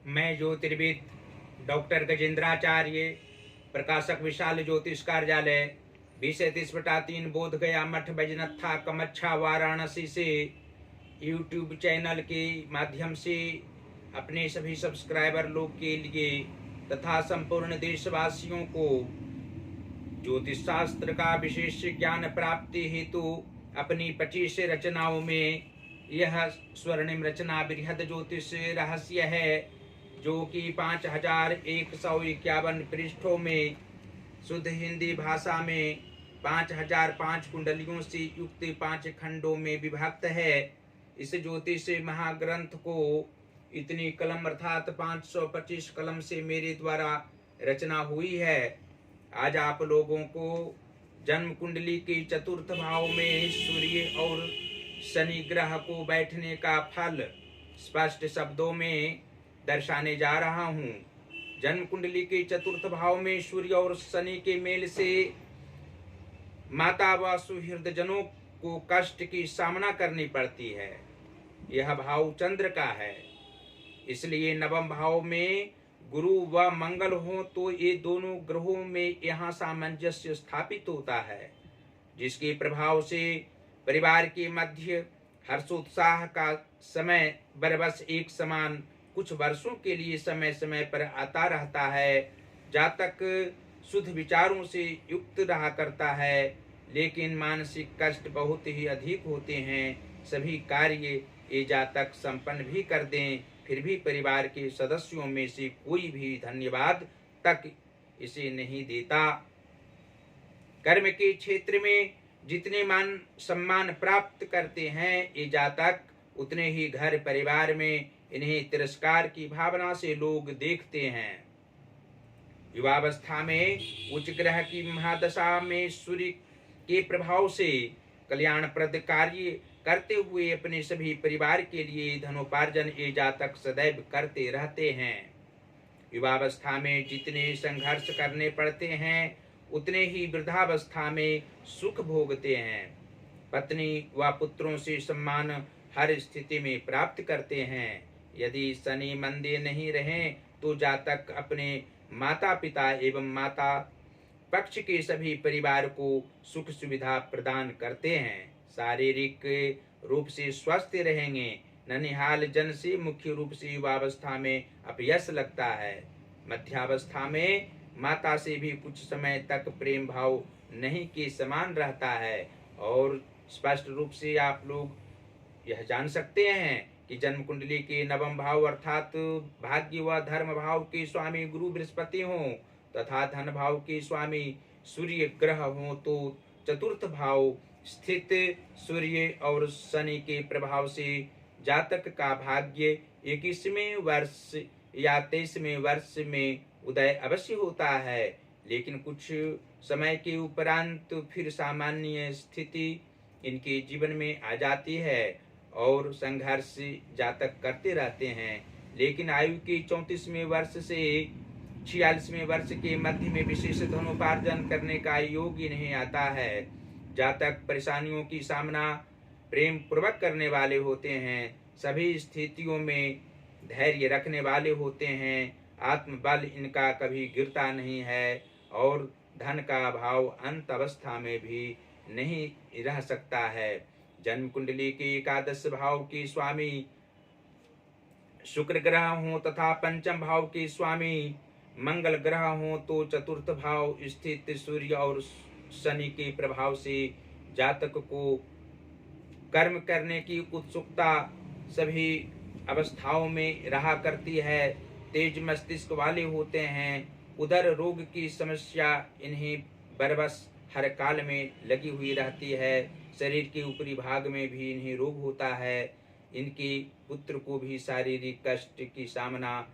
मैं ज्योतिर्विद डॉक्टर गजेंद्राचार्य, प्रकाशक विशाल ज्योतिष कार्यालय 20-30/3 बोध गया मठ बैजनाथा कमच्छा वाराणसी से यूट्यूब चैनल के माध्यम से अपने सभी सब्सक्राइबर लोग के लिए तथा संपूर्ण देशवासियों को ज्योतिष शास्त्र का विशेष ज्ञान प्राप्ति हेतु अपनी 25 रचनाओं में यह स्वर्णिम रचना बृहद ज्योतिष रहस्य है, जो कि 5151 पृष्ठों में शुद्ध हिंदी भाषा में 5005 कुंडलियों से युक्त 5 खंडों में विभक्त है। इस ज्योतिष महाग्रंथ को इतनी कलम अर्थात 525 कलम से मेरे द्वारा रचना हुई है। आज आप लोगों को जन्म कुंडली के चतुर्थ भाव में सूर्य और शनि ग्रह को बैठने का फल स्पष्ट शब्दों में दर्शाने जा रहा हूँ। जन्म कुंडली के चतुर्थ भाव में सूर्य और शनि के मेल से माता व सुहृदजनों को कष्ट की सामना करनी पड़ती है। यह भाव चंद्र का है, इसलिए नवम भाव में गुरु व मंगल हो तो ये दोनों ग्रहों में यहाँ सामंजस्य स्थापित होता है, जिसके प्रभाव से परिवार के मध्य हर्षोत्साह का समय बरबस एक समान कुछ वर्षों के लिए समय समय पर आता रहता है। जातक शुद्ध विचारों से युक्त रहा करता है, लेकिन मानसिक कष्ट बहुत ही अधिक होते हैं। सभी कार्य ये जातक संपन्न भी कर दें, फिर भी परिवार के सदस्यों में से कोई भी धन्यवाद तक इसे नहीं देता। कर्म के क्षेत्र में जितने मान सम्मान प्राप्त करते हैं ये जातक, उतने ही घर परिवार में इन्हें तिरस्कार की भावना से लोग देखते हैं। युवावस्था में उच्च ग्रह की महादशा में सूर्य के प्रभाव से कल्याणप्रद कार्य करते हुए अपने सभी परिवार के लिए धनोपार्जन ये जातक सदैव करते रहते हैं। युवावस्था में जितने संघर्ष करने पड़ते हैं, उतने ही वृद्धावस्था में सुख भोगते हैं। पत्नी व पुत्रों से सम्मान हर स्थिति में प्राप्त करते हैं। यदि शनि मंदे नहीं रहें तो जातक अपने माता पिता एवं माता पक्ष के सभी परिवार को सुख सुविधा प्रदान करते हैं। शारीरिक रूप से स्वस्थ रहेंगे। ननिहाल जन से मुख्य रूप से युवावस्था में अपयश लगता है। मध्यावस्था में माता से भी कुछ समय तक प्रेम भाव नहीं के समान रहता है। और स्पष्ट रूप से आप लोग यह जान सकते हैं कि जन्म कुंडली के नवम भाव अर्थात भाग्य व धर्म भाव के स्वामी गुरु बृहस्पति हों तथा धन भाव के स्वामी सूर्य ग्रह हों तो चतुर्थ भाव स्थित सूर्य और शनि के प्रभाव से जातक का भाग्य 21वें वर्ष या 23वें वर्ष में उदय अवश्य होता है, लेकिन कुछ समय के उपरांत फिर सामान्य स्थिति इनके जीवन में आ जाती है और संघर्ष जातक करते रहते हैं। लेकिन आयु के 34वें वर्ष से 46वें वर्ष के मध्य में विशेष धनोपार्जन करने का योग इन्हें आता है। जातक परेशानियों की सामना प्रेम पूर्वक करने वाले होते हैं। सभी स्थितियों में धैर्य रखने वाले होते हैं। आत्मबल इनका कभी गिरता नहीं है और धन का भाव अंत अवस्था में भी नहीं रह सकता है। जन्म कुंडली के एकादश भाव के स्वामी शुक्र ग्रह हों तथा पंचम भाव के स्वामी मंगल ग्रह हों तो चतुर्थ भाव स्थित सूर्य और शनि के प्रभाव से जातक को कर्म करने की उत्सुकता सभी अवस्थाओं में रहा करती है। तेज मस्तिष्क वाले होते हैं। उदर रोग की समस्या इन्हें बरबस हर काल में लगी हुई रहती है। शरीर के ऊपरी भाग में भी इन्हें रोग होता है। इनके पुत्र को भी शारीरिक कष्ट की सामना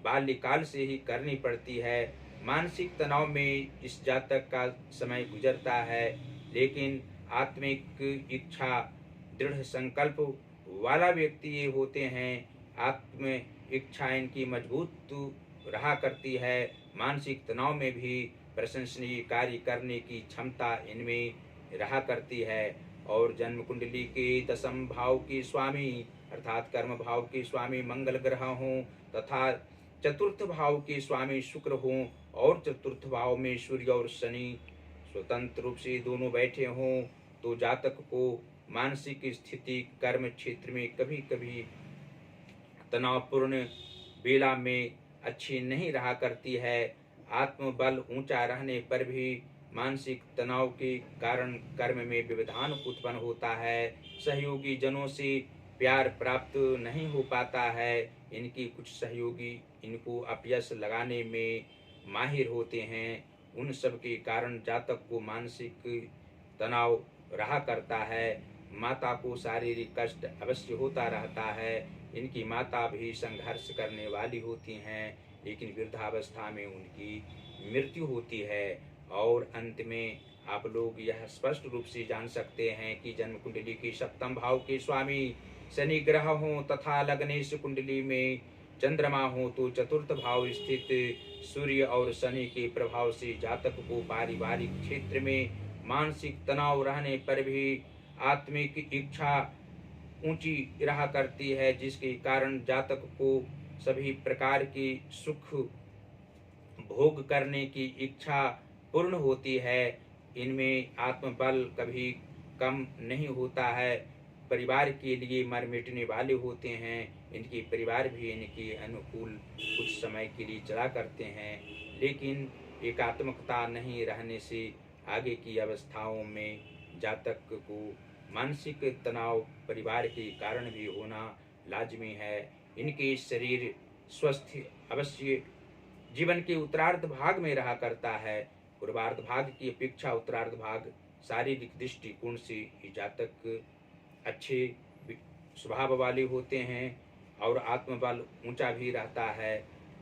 बाल्यकाल से ही करनी पड़ती है। मानसिक तनाव में इस जातक का समय गुजरता है, लेकिन आत्मिक इच्छा दृढ़ संकल्प वाला व्यक्ति ये होते हैं। आत्म इच्छा इनकी मजबूत रहा करती है। मानसिक तनाव में भी प्रशंसनीय कार्य करने की क्षमता इनमें रहा करती है। और जन्म कुंडली के दसम भाव के स्वामी अर्थात कर्म भाव के स्वामी मंगल ग्रह हों तथा चतुर्थ भाव के स्वामी शुक्र हों और चतुर्थ भाव में सूर्य और शनि स्वतंत्र रूप से दोनों बैठे हों तो जातक को मानसिक स्थिति कर्म क्षेत्र में कभी कभी तनावपूर्ण बेला में अच्छी नहीं रहा करती है। आत्मबल ऊंचा रहने पर भी मानसिक तनाव के कारण कर्म में व्यवधान उत्पन्न होता है। सहयोगी जनों से प्यार प्राप्त नहीं हो पाता है। इनकी कुछ सहयोगी इनको अपयश लगाने में माहिर होते हैं। उन सब के कारण जातक को मानसिक तनाव रहा करता है। माता को शारीरिक कष्ट अवश्य होता रहता है। इनकी माता भी संघर्ष करने वाली होती हैं, लेकिन वृद्धावस्था में उनकी मृत्यु होती है। और अंत में आप लोग यह स्पष्ट रूप से जान सकते हैं कि जन्म कुंडली के सप्तम भाव के स्वामी शनि ग्रह हों तथा लग्नेश कुंडली में चंद्रमा हो तो चतुर्थ भाव स्थित सूर्य और शनि के प्रभाव से जातक को पारिवारिक क्षेत्र में मानसिक तनाव रहने पर भी आत्मिक इच्छा ऊंची रहा करती है, जिसके कारण जातक को सभी प्रकार की सुख भोग करने की इच्छा पूर्ण होती है। इनमें आत्मबल कभी कम नहीं होता है। परिवार के लिए मर मिटने वाले होते हैं। इनके परिवार भी इनके अनुकूल कुछ समय के लिए चला करते हैं, लेकिन एकात्मकता नहीं रहने से आगे की अवस्थाओं में जातक को मानसिक तनाव परिवार के कारण भी होना लाजमी है। इनके शरीर स्वस्थ अवश्य जीवन के उत्तरार्ध भाग में रहा करता है। पूर्वार्ध भाग की अपेक्षा उत्तरार्ध भाग शारीरिक दृष्टिकोण से ही जातक अच्छे स्वभाव वाले होते हैं और आत्मबल ऊंचा भी रहता है।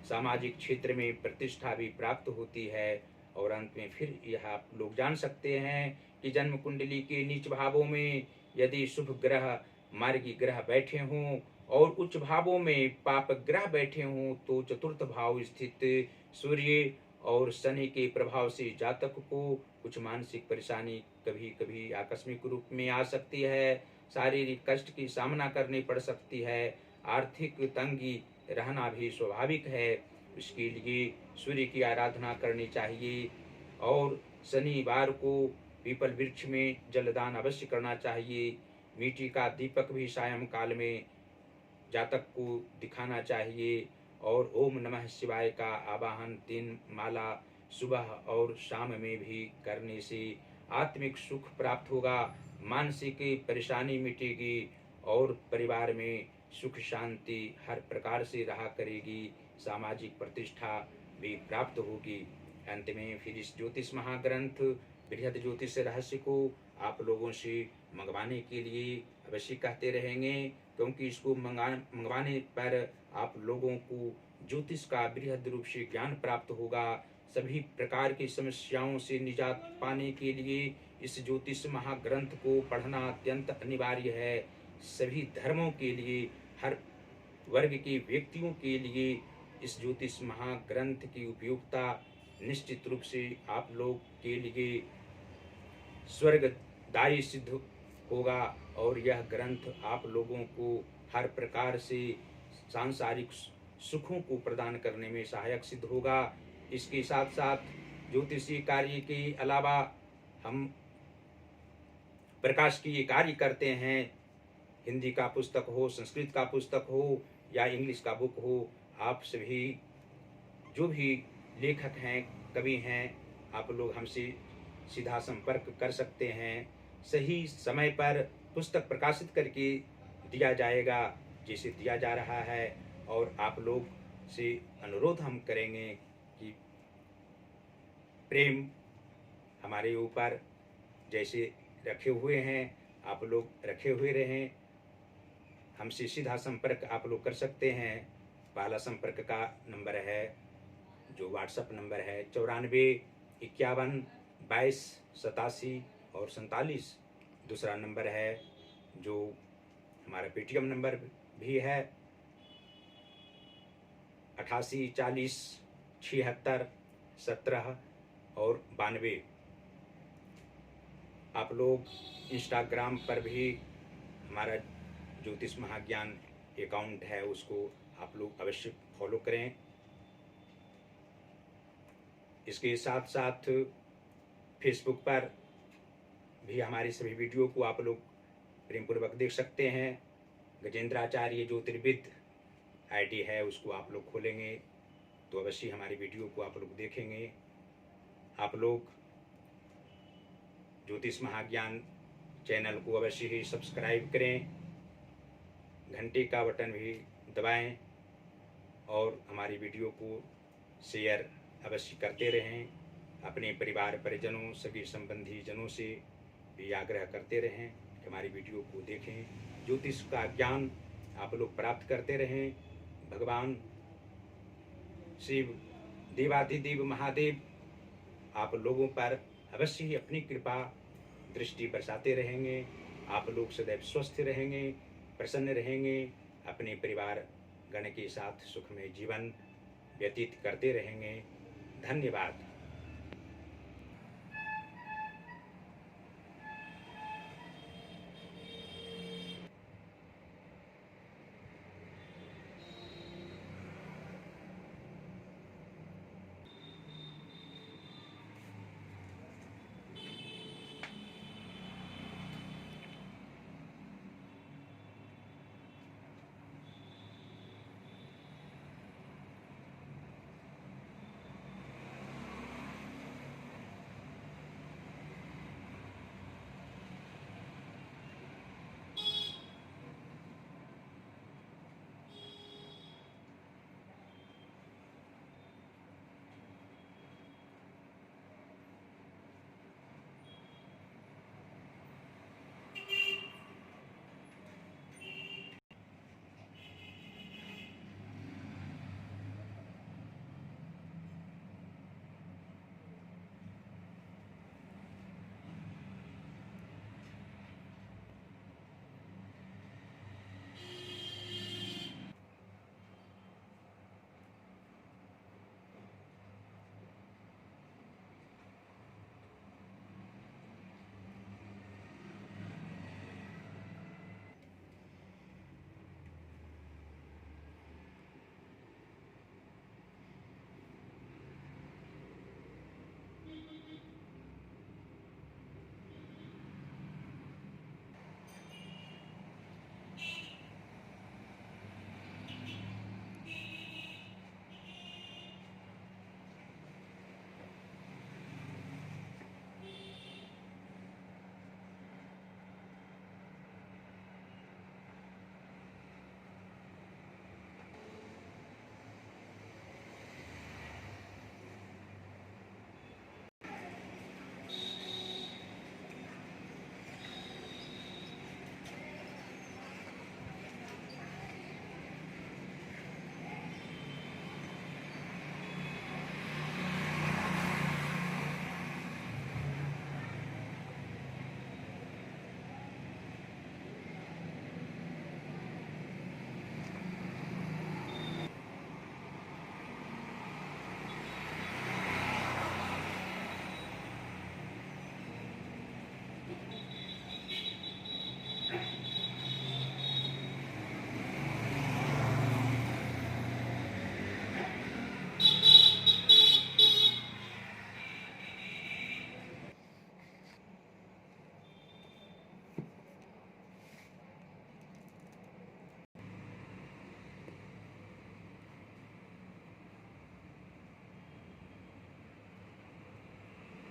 सामाजिक क्षेत्र में प्रतिष्ठा भी प्राप्त होती है। और अंत में फिर यह आप लोग जान सकते हैं कि जन्म कुंडली के नीच भावों में यदि शुभ ग्रह मार्गी ग्रह बैठे हों और उच्च भावों में पाप ग्रह बैठे हों तो चतुर्थ भाव स्थित सूर्य और शनि के प्रभाव से जातक को कुछ मानसिक परेशानी कभी कभी आकस्मिक रूप में आ सकती है। शारीरिक कष्ट की सामना करनी पड़ सकती है। आर्थिक तंगी रहना भी स्वाभाविक है। इसके लिए सूर्य की आराधना करनी चाहिए और शनिवार को पीपल वृक्ष में जलदान अवश्य करना चाहिए। मिट्टी का दीपक भी सायं काल में जातक को दिखाना चाहिए और ओम नमः शिवाय का आवाहन 3 माला सुबह और शाम में भी करने से आत्मिक सुख प्राप्त होगा। मानसिक परेशानी मिटेगी और परिवार में सुख शांति हर प्रकार से रहा करेगी। सामाजिक प्रतिष्ठा भी प्राप्त होगी। अंत में फिर इस ज्योतिष महाग्रंथ बृहद ज्योतिष रहस्य को आप लोगों से मंगवाने के लिए अवश्य कहते रहेंगे, क्योंकि इसको मंगवाने पर आप लोगों को ज्योतिष का बृहद रूप से ज्ञान प्राप्त होगा। सभी प्रकार की समस्याओं से निजात पाने के लिए इस ज्योतिष महाग्रंथ को पढ़ना अत्यंत अनिवार्य है। सभी धर्मों के लिए, हर वर्ग के व्यक्तियों के लिए इस ज्योतिष महाग्रंथ की उपयोगिता निश्चित रूप से आप लोग के लिए स्वर्गदायी सिद्ध होगा। और यह ग्रंथ आप लोगों को हर प्रकार से सांसारिक सुखों को प्रदान करने में सहायक सिद्ध होगा। इसके साथ साथ ज्योतिषीय कार्य के अलावा हम प्रकाशकीय कार्य करते हैं। हिंदी का पुस्तक हो, संस्कृत का पुस्तक हो या इंग्लिश का बुक हो, आप सभी जो भी लेखक हैं, कवि हैं, आप लोग हमसे सीधा संपर्क कर सकते हैं। सही समय पर पुस्तक प्रकाशित करके दिया जाएगा जैसे दिया जा रहा है। और आप लोग से अनुरोध हम करेंगे कि प्रेम हमारे ऊपर जैसे रखे हुए हैं आप लोग रखे हुए रहें। हमसे सीधा संपर्क आप लोग कर सकते हैं। पहला संपर्क का नंबर है जो व्हाट्सएप नंबर है 94 51 22 87 और 47। दूसरा नंबर है जो हमारा पेटीएम नंबर भी है 88 40 76 17 और 92। आप लोग इंस्टाग्राम पर भी हमारा ज्योतिष महाज्ञान अकाउंट है उसको आप लोग अवश्य फॉलो करें। इसके साथ साथ फेसबुक पर भी हमारी सभी वीडियो को आप लोग प्रेमपूर्वक देख सकते हैं। गजेंद्राचार्य ज्योतिर्विद आईडी है, उसको आप लोग खोलेंगे तो अवश्य हमारी वीडियो को आप लोग देखेंगे। आप लोग ज्योतिष महाज्ञान चैनल को अवश्य ही सब्सक्राइब करें, घंटे का बटन भी दबाएं और हमारी वीडियो को शेयर अवश्य करते रहें। अपने परिवार परिजनों सभी संबंधी जनों से भी आग्रह करते रहें कि हमारी वीडियो को देखें, ज्योतिष का ज्ञान आप लोग प्राप्त करते रहें। भगवान शिव देवाधिदेव महादेव आप लोगों पर अवश्य ही अपनी कृपा दृष्टि बरसाते रहेंगे। आप लोग सदैव स्वस्थ रहेंगे, प्रसन्न रहेंगे, अपने परिवार गण के साथ सुखमय जीवन व्यतीत करते रहेंगे। धन्यवाद।